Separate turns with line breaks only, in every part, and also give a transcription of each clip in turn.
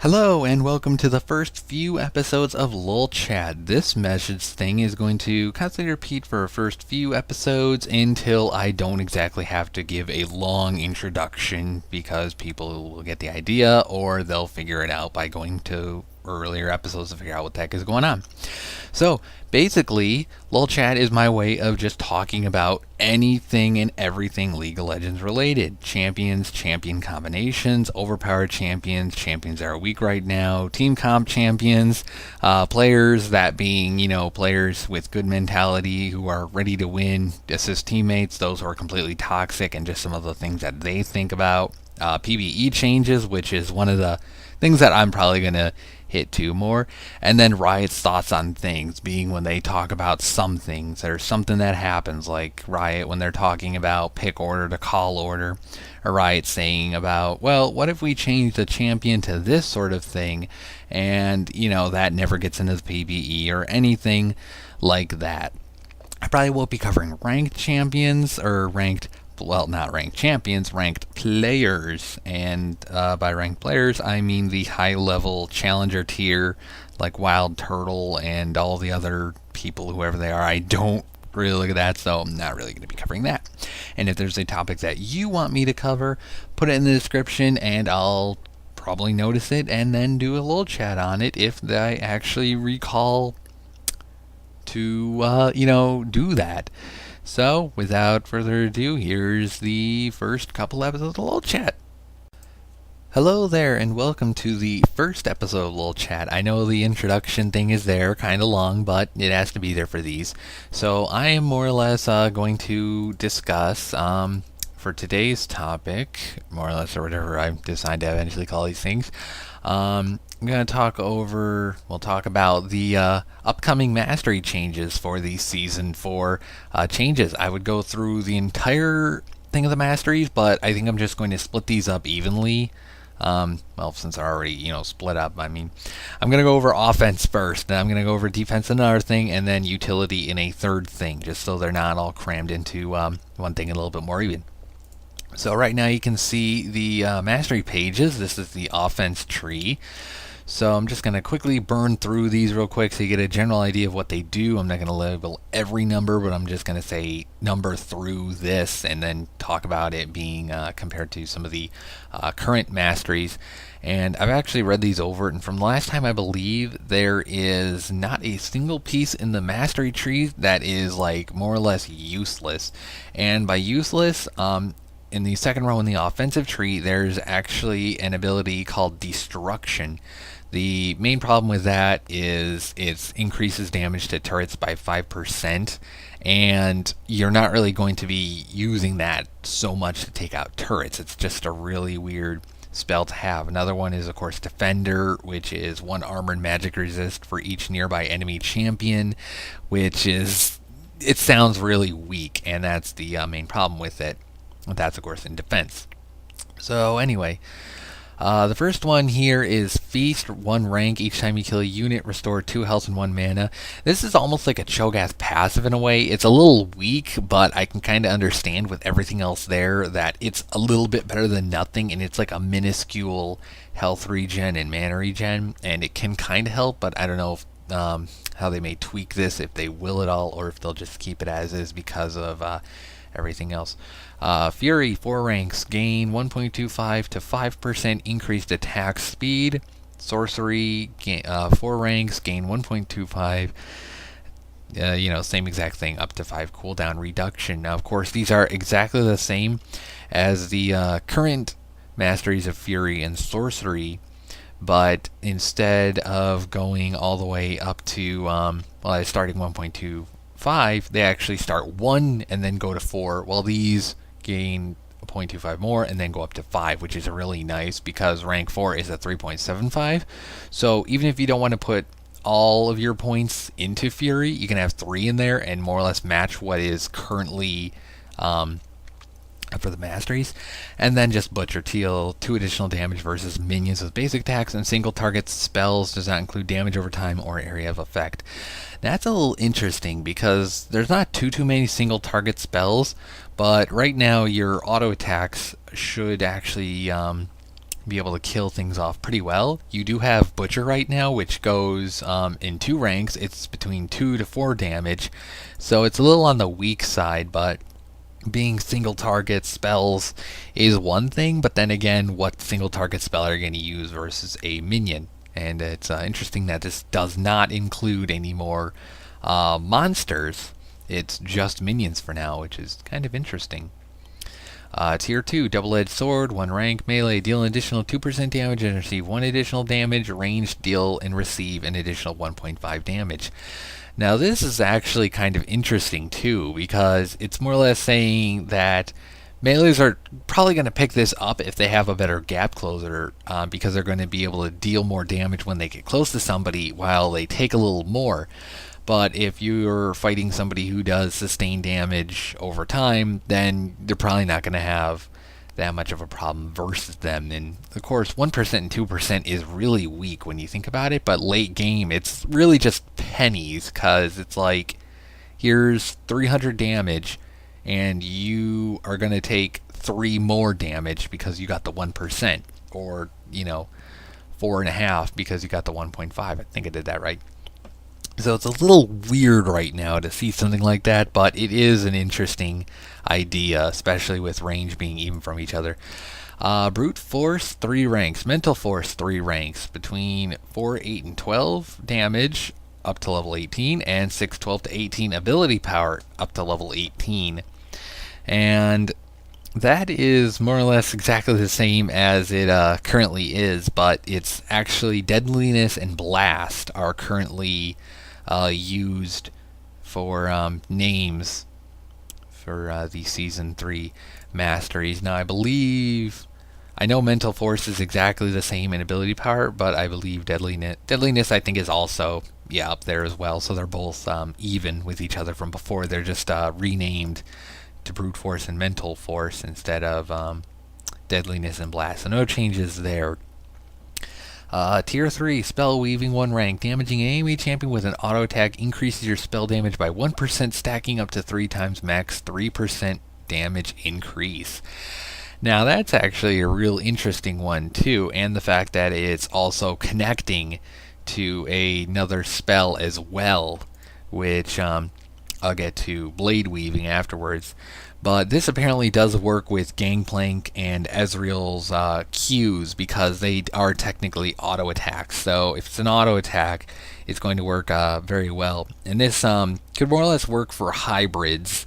Hello and welcome to the first few episodes of LoL Chat. This message thing is going to constantly repeat for the first few episodes until I don't exactly have to give a long introduction because people will get the idea or they'll figure it out by going to earlier episodes to figure out what the heck is going on. So basically, LoL Chat is my way of just talking about anything and everything League of Legends related. Champions, champion combinations, overpowered champions, champions that are weak right now, team comp champions, players that being, players with good mentality who are ready to win, assist teammates, those who are completely toxic, and just some of the things that they think about. PvE changes, which is one of the things that I'm probably going to hit to more, and then Riot's thoughts on things, being when they talk about some things. There's something that happens, like Riot when they're talking about pick order to call order, or Riot saying about, well, what if we change the champion to this sort of thing, and, that never gets into the PvE, or anything like that. I probably won't be covering ranked champions, or not ranked champions, ranked players. And by ranked players, I mean the high-level challenger tier, like Wild Turtle and all the other people, whoever they are. I don't really look at that, so I'm not really going to be covering that. And if there's a topic that you want me to cover, put it in the description, and I'll probably notice it and then do a little chat on it if I actually recall to, do that. So, without further ado, here's the first couple episodes of LoL Chat. Hello there, and welcome to the first episode of LoL Chat. I know the introduction thing is there, kind of long, but it has to be there for these. So, I am more or less going to discuss, for today's topic, more or less, or whatever I decide to eventually call these things, I'm going to we'll talk about the upcoming mastery changes for the Season 4 changes. I would go through the entire thing of the masteries, but I think I'm just going to split these up evenly. Since they're already, split up, I'm going to go over offense first, then I'm going to go over defense another thing, and then utility in a third thing, just so they're not all crammed into one thing a little bit more even. So right now you can see the mastery pages. This is the offense tree. So I'm just going to quickly burn through these real quick so you get a general idea of what they do. I'm not going to label every number, but I'm just going to say number through this and then talk about it being compared to some of the current masteries. And I've actually read these over, and from last time I believe there is not a single piece in the mastery tree that is like more or less useless. And by useless, in the second row in the offensive tree, there's actually an ability called Destruction. The main problem with that is it increases damage to turrets by 5%, and you're not really going to be using that so much to take out turrets. It's just a really weird spell to have. Another one is, of course, Defender, which is 1 armored magic resist for each nearby enemy champion, which is, it sounds really weak, and that's the main problem with it. That's, of course, in defense. So, anyway, the first one here is Feast, 1 rank. Each time you kill a unit, restore 2 health and 1 mana. This is almost like a Cho'Gath passive in a way. It's a little weak, but I can kind of understand with everything else there that it's a little bit better than nothing, and it's like a minuscule health regen and mana regen, and it can kind of help, but I don't know if how they may tweak this, if they will at all, or if they'll just keep it as is because of everything else. Fury, 4 ranks, gain 1.25 to 5% increased attack speed. Sorcery, 4 ranks, gain 1.25. Same exact thing, up to 5 cooldown reduction. Now, of course, these are exactly the same as the current masteries of Fury and Sorcery, but instead of going all the way up to, starting 1.25, they actually start 1 and then go to 4, while these gain 0.25 more and then go up to 5, which is really nice because rank 4 is a 3.75. So even if you don't want to put all of your points into Fury, you can have 3 in there and more or less match what is currently for the masteries, and then just Butcher Teal, 2 additional damage versus minions with basic attacks, and single target spells does not include damage over time or area of effect. That's a little interesting because there's not too many single target spells, but right now your auto attacks should actually be able to kill things off pretty well. You do have Butcher right now, which goes in 2 ranks. It's between 2 to 4 damage, so it's a little on the weak side, but being single target spells is one thing, but then again, what single target spell are you going to use versus a minion? And it's interesting that this does not include any more monsters. It's just minions for now, which is kind of interesting. Tier 2, double-edged sword, 1 rank, melee, deal an additional 2% damage and receive 1 additional damage, ranged, deal and receive an additional 1.5 damage. Now this is actually kind of interesting too, because it's more or less saying that melees are probably going to pick this up if they have a better gap closer, because they're going to be able to deal more damage when they get close to somebody while they take a little more. But if you're fighting somebody who does sustain damage over time, then they're probably not going to have that much of a problem versus them. And of course, 1% and 2% is really weak when you think about it, but late game, it's really just pennies, because it's like, here's 300 damage, and you are going to take 3 more damage because you got the 1%, or, 4.5 because you got the 1.5. I think I did that right. So it's a little weird right now to see something like that, but it is an interesting idea, especially with range being even from each other. Brute Force, 3 ranks. Mental Force, 3 ranks. Between 4, 8, and 12 damage up to level 18, and 6, 12 to 18 ability power up to level 18. And that is more or less exactly the same as it currently is, but it's actually Deadliness and Blast are currently used for names for the Season 3 masteries. Now I know Mental Force is exactly the same in ability power, but I believe Deadliness I think is also up there as well, so they're both even with each other from before. They're just renamed to Brute Force and Mental Force instead of Deadliness and Blast, so no changes there. Tier 3, Spell Weaving, 1 rank. Damaging an enemy champion with an auto attack increases your spell damage by 1%, stacking up to 3 times max 3% damage increase. Now that's actually a real interesting one too, and the fact that it's also connecting to another spell as well, which I'll get to Blade Weaving afterwards. But this apparently does work with Gangplank and Ezreal's Qs, because they are technically auto attacks. So if it's an auto attack, it's going to work very well. And this could more or less work for hybrids,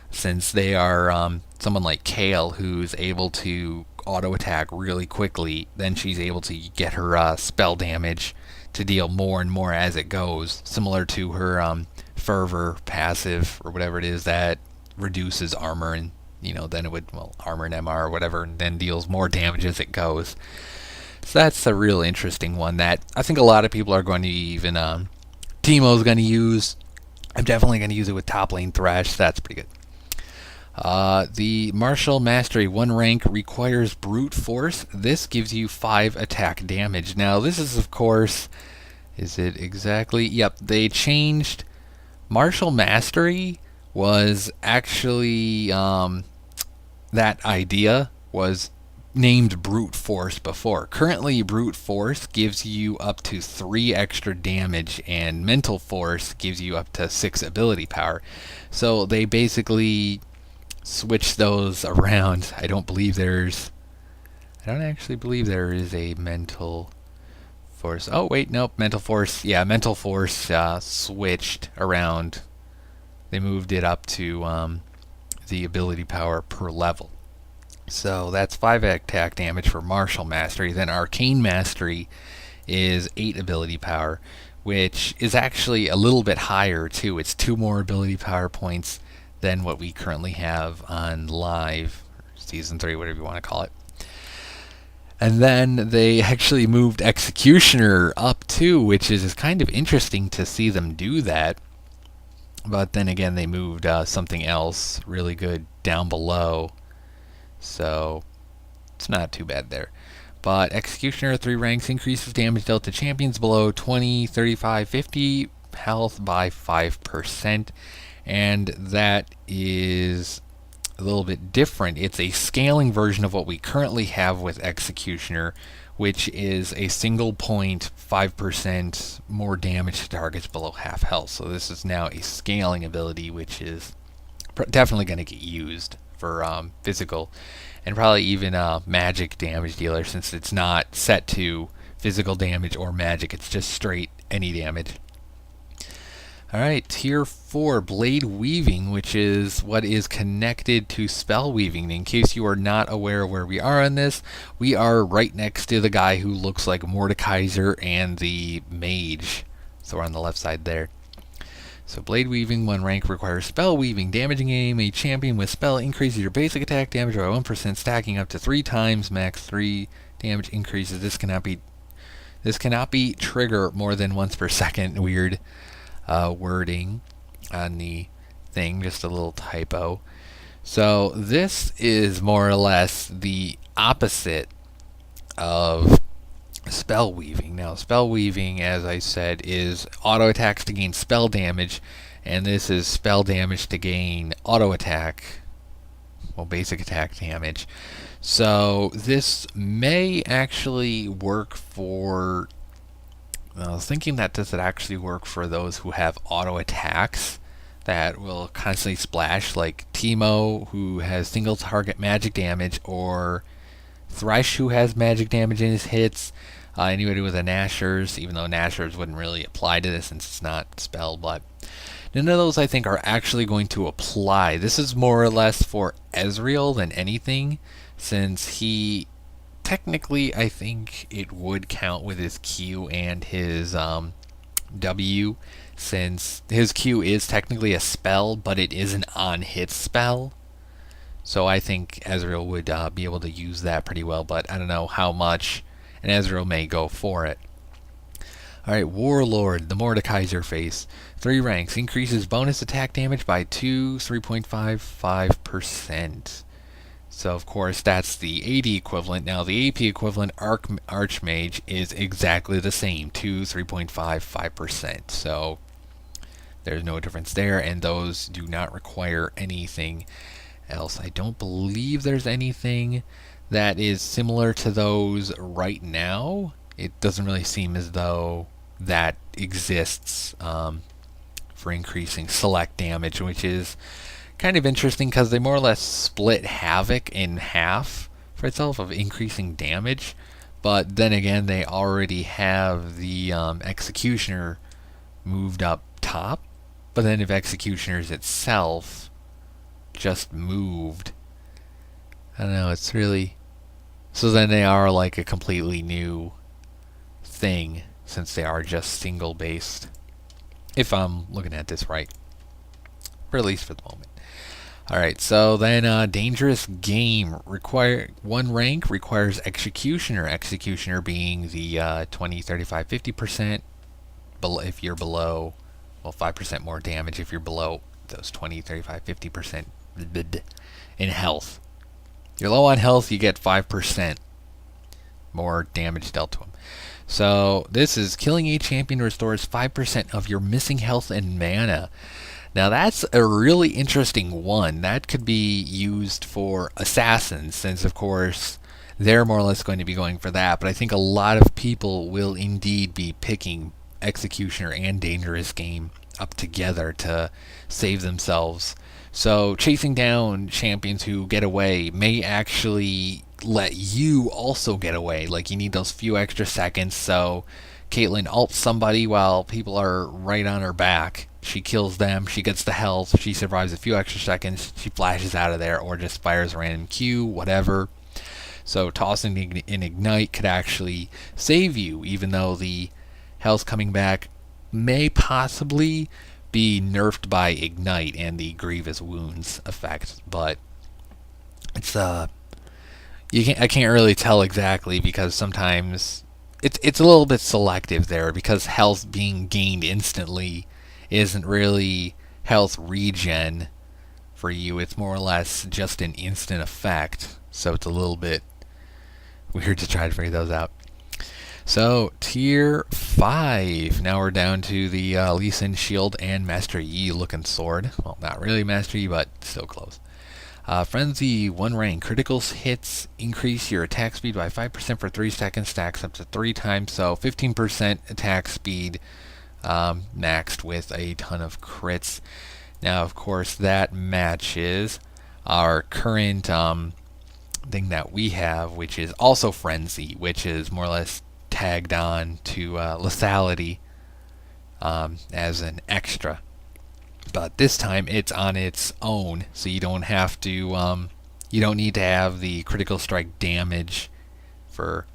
since they are someone like Kale, who's able to auto attack really quickly. Then she's able to get her spell damage to deal more and more as it goes, similar to her Fervor passive or whatever it is that reduces armor, and then it would armor and MR or whatever, and then deals more damage as it goes. So that's a real interesting one that I think a lot of people are going to even Teemo's going to use. I'm definitely going to use it with top lane Thresh. So that's pretty good. The Martial Mastery, 1 rank, requires Brute Force. This gives you 5 attack damage. Now this is, of course, is it exactly? Yep, they changed. Martial Mastery was actually, that idea was named Brute Force before. Currently, Brute Force gives you up to 3 extra damage, and Mental Force gives you up to 6 ability power. So they basically switched those around. I don't actually believe there is a Mental Force. Oh wait, nope, Mental Force. Yeah, Mental Force switched around. They moved it up to the ability power per level. So that's 5 attack damage for Martial Mastery. Then Arcane Mastery is 8 ability power, which is actually a little bit higher too. It's 2 more ability power points than what we currently have on Live, Season 3, whatever you want to call it. And then they actually moved Executioner up too, which is kind of interesting to see them do that. But then again, they moved something else really good down below. So it's not too bad there. But Executioner, 3 ranks, increases damage dealt to champions below 20, 35, 50 health by 5%. And that is a little bit different. It's a scaling version of what we currently have with Executioner, which is a single point 5% more damage to targets below half health. So this is now a scaling ability, which is definitely going to get used for physical and probably even magic damage dealer, since it's not set to physical damage or magic. It's just straight any damage. Alright, tier 4, Blade Weaving, which is what is connected to Spell Weaving. In case you are not aware of where we are on this, we are right next to the guy who looks like Mordekaiser and the Mage. So we're on the left side there. So Blade Weaving, 1 rank, requires Spell Weaving. Damaging a champion with spell increases your basic attack damage by 1%, stacking up to 3 times max 3 damage increases. This cannot be trigger more than once per second. Weird wording on the thing, just a little typo. So this is more or less the opposite of Spell Weaving. Now, Spell Weaving, as I said, is auto attacks to gain spell damage, and this is spell damage to gain auto attack, well, basic attack damage. So this may actually work for, I was thinking that does it actually work for those who have auto attacks that will constantly splash, like Teemo, who has single target magic damage, or Thresh, who has magic damage in his hits. Anybody with a Nashers, even though Nashers wouldn't really apply to this since it's not spell, but none of those I think are actually going to apply. This is more or less for Ezreal than anything, since he technically, I think it would count with his Q and his W, since his Q is technically a spell, but it is an on-hit spell. So I think Ezreal would be able to use that pretty well, but I don't know how much, and Ezreal may go for it. Alright, Warlord, the Mordekaiser face. 3 ranks, increases bonus attack damage by 3.55%. So of course that's the AD equivalent. Now the AP equivalent, Archmage, is exactly the same, 3.55%. So there's no difference there, and those do not require anything else. I don't believe there's anything that is similar to those right now. It doesn't really seem as though that exists for increasing select damage, which is kind of interesting because they more or less split Havoc in half for itself of increasing damage. But then again, they already have the Executioner moved up top. But then if Executioner's itself just moved, I don't know, it's really, so then they are like a completely new thing, since they are just single based, if I'm looking at this right, or at least for the moment. Alright, so then Dangerous Game, 1 rank, requires Executioner. Executioner being the 20, 35, 50% if you're below, well, 5% more damage if you're below those 20, 35, 50% in health. You're low on health, you get 5% more damage dealt to them. So this is killing a champion restores 5% of your missing health and mana. Now that's a really interesting one. That could be used for assassins, since of course they're more or less going to be going for that. But I think a lot of people will indeed be picking Executioner and Dangerous Game up together to save themselves. So chasing down champions who get away may actually let you also get away. Like, you need those few extra seconds, so Caitlyn ults somebody while people are right on her back. She kills them, she gets the health, she survives a few extra seconds, she flashes out of there, or just fires a random Q, whatever. So tossing an Ignite could actually save you, even though the health coming back may possibly be nerfed by Ignite and the Grievous Wounds effect. But it's I can't really tell exactly, because sometimes it's a little bit selective there, because health being gained instantly isn't really health regen for you. It's more or less just an instant effect, so it's a little bit weird to try to figure those out. So tier 5, now we're down to the Lee Sin Shield and Master Yi looking sword. Well, not really Master Yi, but still close. Frenzy 1 rank. Critical hits increase your attack speed by 5% for 3 seconds, stacks up to 3 times, so 15% attack speed maxed with a ton of crits. Now, of course, that matches our current thing that we have, which is also Frenzy, which is more or less tagged on to lethality as an extra. But this time it's on its own, so you don't have to, you don't need to have the critical strike damage for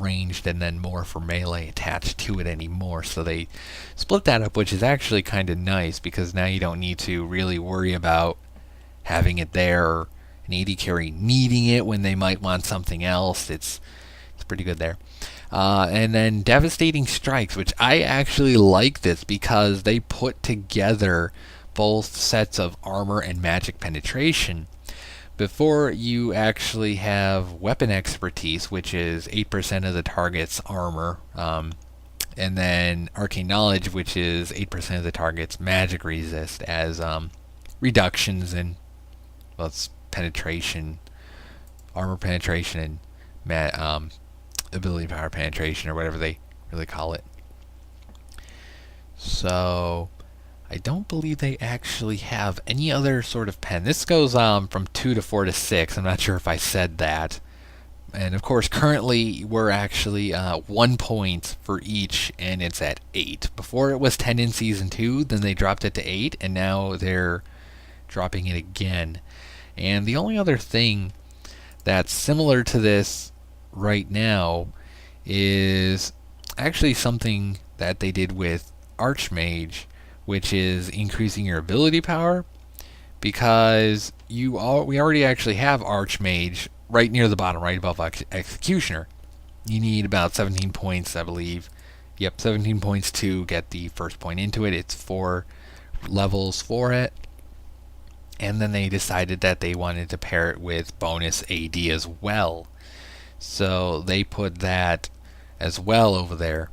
ranged and then more for melee attached to it anymore. So they split that up, which is actually kind of nice, because now you don't need to really worry about having it there or an AD carry needing it when they might want something else. It's pretty good there. And then Devastating Strikes, which I actually like this because they put together both sets of armor and magic penetration. Before, you actually have Weapon Expertise, which is 8% of the target's armor, and then Arcane Knowledge, which is 8% of the target's magic resist, as reductions in, well, it's penetration, armor penetration, and ability power penetration, or whatever they really call it. So I don't believe they actually have any other sort of pen. This goes from 2 to 4 to 6. I'm not sure if I said that. And of course, currently we're actually 1 point for each, and it's at 8. Before it was 10 in Season 2, then they dropped it to 8, and now they're dropping it again. And the only other thing that's similar to this right now is actually something that they did with Archmage, which is increasing your ability power, because we already actually have Archmage right near the bottom, right above Executioner. You need about 17 points, I believe. Yep, 17 points to get the first point into it. It's 4 levels for it. And then they decided that they wanted to pair it with bonus AD as well. So they put that as well over there,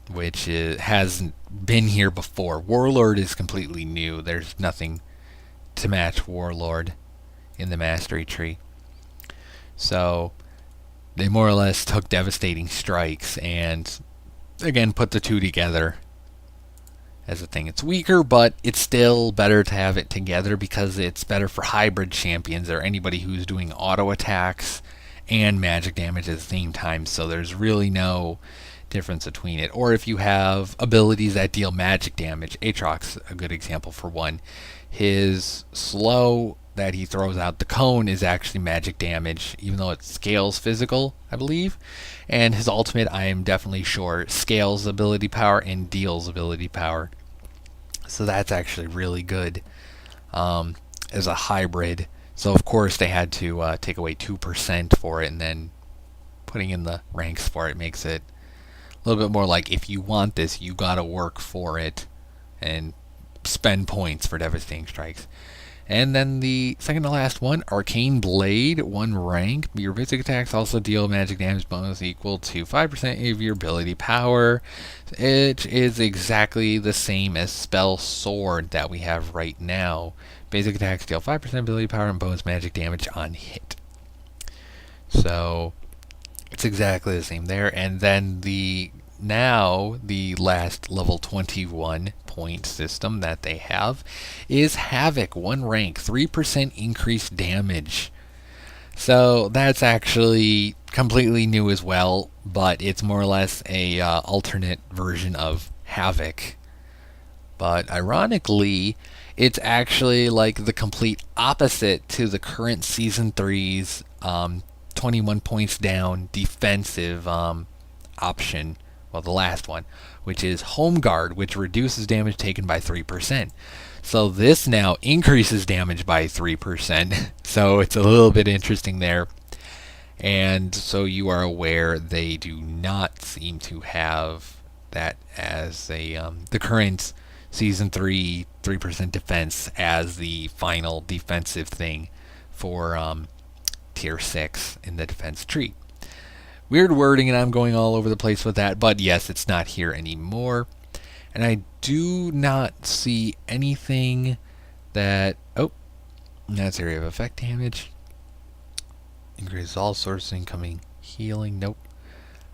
which hasn't been here before. Warlord is completely new. There's nothing to match Warlord in the Mastery Tree. So they more or less took Devastating Strikes and, again, put the two together as a thing. It's weaker, but it's still better to have it together because it's better for hybrid champions or anybody who's doing auto attacks and magic damage at the same time. So there's really no difference between it. Or if you have abilities that deal magic damage, Aatrox's a good example for one. His slow that he throws out, the cone, is actually magic damage, even though it scales physical, I believe. And his ultimate, I am definitely sure, scales ability power and deals ability power. So that's actually really good as a hybrid. So of course they had to take away 2% for it, and then putting in the ranks for it makes it a little bit more like, if you want this, you gotta work for it and spend points for Devastating Strikes. And then the second to last one, Arcane Blade, 1 rank. Your basic attacks also deal magic damage bonus equal to 5% of your ability power. It is exactly the same as Spell Sword that we have right now. Basic attacks deal 5% ability power and bonus magic damage on hit. So it's exactly the same there. And then the last level 21 point system that they have is Havoc, 1 rank, 3% increased damage. So that's actually completely new as well, but it's more or less a alternate version of Havoc. But ironically, it's actually like the complete opposite to the current Season 3's 21 points down defensive option. Well, the last one, which is Home Guard, which reduces damage taken by 3%. So this now increases damage by 3%. So it's a little bit interesting there. And so you are aware they do not seem to have that as a the current Season 3 3% defense as the final defensive thing for Tier 6 in the defense tree. Weird wording, and I'm going all over the place with that, but yes, it's not here anymore. And I do not see anything that... Oh, That's area of effect damage. Increases all sorts of incoming healing. Nope.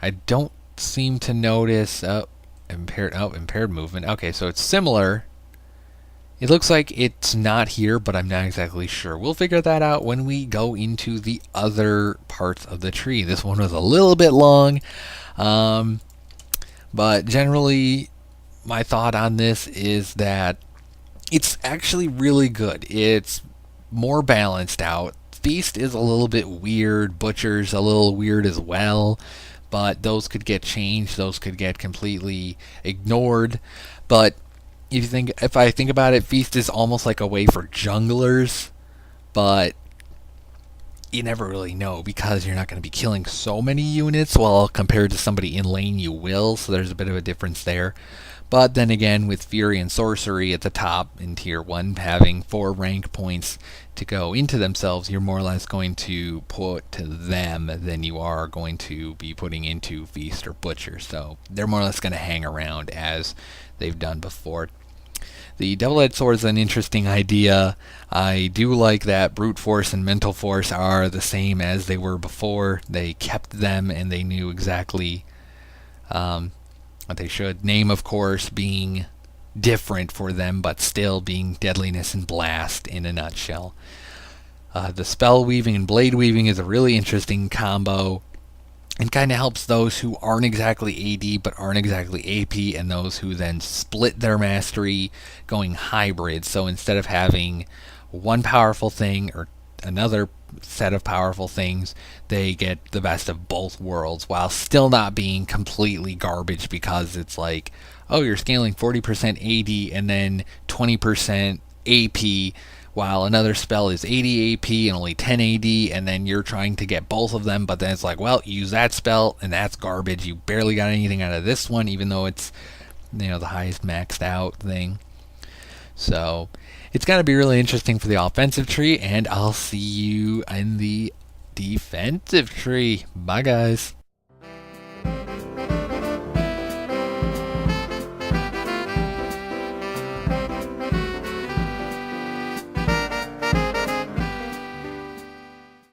I don't seem to notice impaired movement. Okay, so it's similar. It looks like it's not here, but I'm not exactly sure. We'll figure that out when we go into the other parts of the tree. This one was a little bit long, but generally my thought on this is that it's actually really good. It's more balanced out. Feast is a little bit weird. Butcher's a little weird as well, but those could get changed. Those could get completely ignored. But if I think about it, Feast is almost like a way for junglers, but you never really know because you're not going to be killing so many units. Well, compared to somebody in lane, you will. So there's a bit of a difference there. But then again, with Fury and Sorcery at the top in Tier 1, having 4 rank points to go into themselves, you're more or less going to put to them than you are going to be putting into Feast or Butcher. So they're more or less going to hang around as they've done before. The double-edged sword is an interesting idea. I do like that brute force and mental force are the same as they were before. They kept them and they knew exactly what they should. Name, of course, being different for them, but still being deadliness and blast in a nutshell. The spell weaving and blade weaving is a really interesting combo. It kind of helps those who aren't exactly AD but aren't exactly AP, and those who then split their mastery going hybrid. So instead of having one powerful thing or another set of powerful things, they get the best of both worlds while still not being completely garbage, because it's like, oh, you're scaling 40% AD and then 20% AP, while another spell is 80 AP and only 10 AD, and then you're trying to get both of them, but then it's like, well, use that spell and that's garbage. You barely got anything out of this one, even though it's, the highest maxed out thing. So it's going to be really interesting for the offensive tree, and I'll see you in the defensive tree. Bye, guys.